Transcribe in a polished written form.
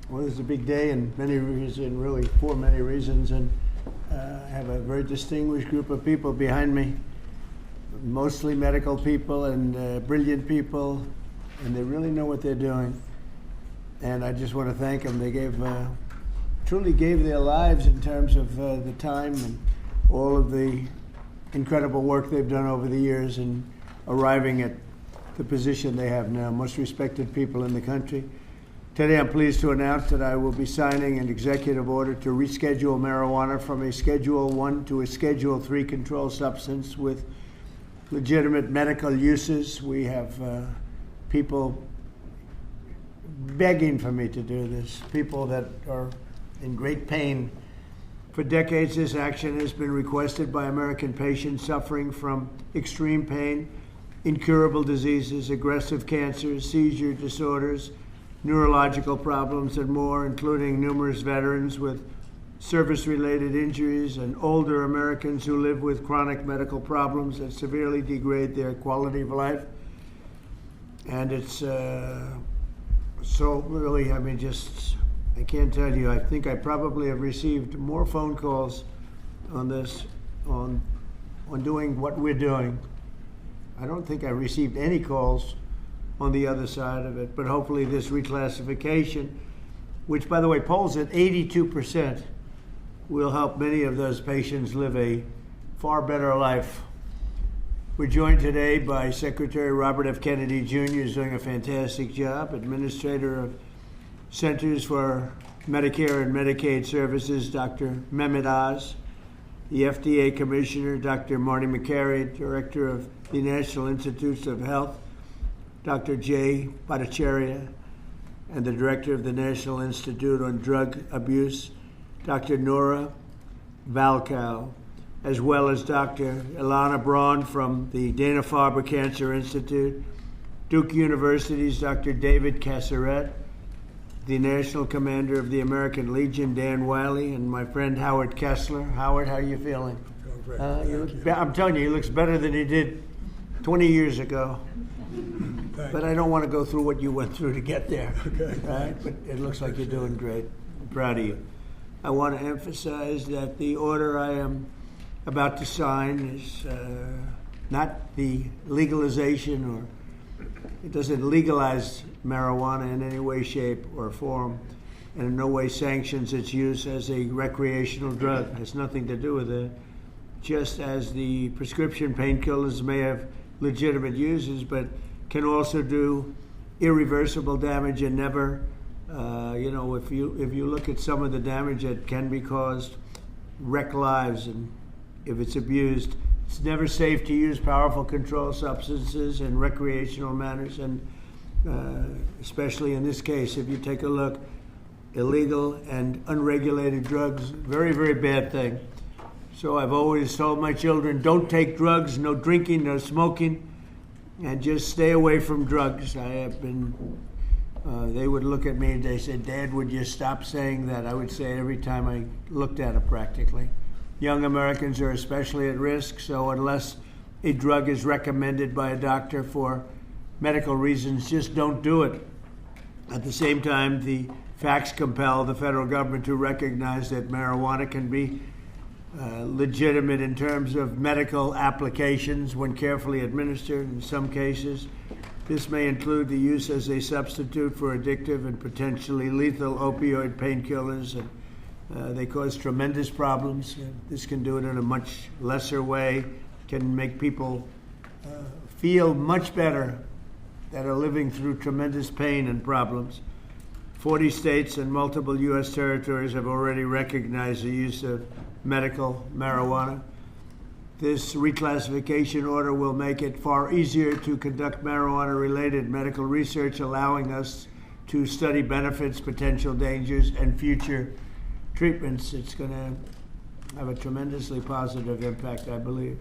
Well, this is a big day and for many reasons, and I have a very distinguished group of people behind me, mostly medical people and brilliant people, and they really know what they're doing. And I just want to thank them. They truly gave their lives in terms of the time and all of the incredible work they've done over the years in arriving at the position they have now, most respected people in the country. Today I'm pleased to announce that I will be signing an executive order to reschedule marijuana from a Schedule I to a Schedule III controlled substance with legitimate medical uses. We have people begging for me to do this, people that are in great pain. For decades, this action has been requested by American patients suffering from extreme pain, incurable diseases, aggressive cancers, seizure disorders, neurological problems, and more, including numerous veterans with service-related injuries and older Americans who live with chronic medical problems that severely degrade their quality of life. And it's so really, I can't tell you, I think I probably have received more phone calls on this, on doing what we're doing. I don't think I received any calls on the other side of it, but hopefully this reclassification, which by the way polls at 82%, will help many of those patients live a far better life. We're joined today by Secretary Robert F. Kennedy Jr., who's doing a fantastic job, Administrator of Centers for Medicare and Medicaid Services, Dr. Mehmet Oz, the FDA Commissioner, Dr. Marty McCary, Director of the National Institutes of Health, Dr. Jay Bhattacharya, and the Director of the National Institute on Drug Abuse, Dr. Nora Valkow, as well as Dr. Ilana Braun from the Dana-Farber Cancer Institute, Duke University's Dr. David Casseret, the National Commander of the American Legion, Dan Wiley, and my friend Howard Kessler. Howard, how are you feeling? I'm telling you, he looks better than he did 20 years ago. But I don't want to go through what you went through to get there. Okay. Right? But it looks like you're doing great. I'm proud of you. I want to emphasize that the order I am about to sign is not the legalization, or it doesn't legalize marijuana in any way, shape, or form, and in no way sanctions its use as a recreational drug. It has nothing to do with it. Just as the prescription painkillers may have legitimate uses, but can also do irreversible damage and never, if you look at some of the damage that can be caused, wreck lives, and if it's abused, it's never safe to use powerful controlled substances in recreational manners, and especially in this case, if you take a look, illegal and unregulated drugs, very, very bad thing. So I've always told my children, don't take drugs, no drinking, no smoking, and just stay away from drugs. I have been, they would look at me and they said, Dad, would you stop saying that? I would say every time I looked at it practically. Young Americans are especially at risk, so unless a drug is recommended by a doctor for medical reasons, just don't do it. At the same time, the facts compel the federal government to recognize that marijuana can be legitimate in terms of medical applications when carefully administered. In some cases, this may include the use as a substitute for addictive and potentially lethal opioid painkillers, and they cause tremendous problems. This can do it in a much lesser way, can make people feel much better that are living through tremendous pain and problems. 40 states and multiple U.S. territories have already recognized the use of medical marijuana. This reclassification order will make it far easier to conduct marijuana-related medical research, allowing us to study benefits, potential dangers, and future treatments. It's going to have a tremendously positive impact, I believe.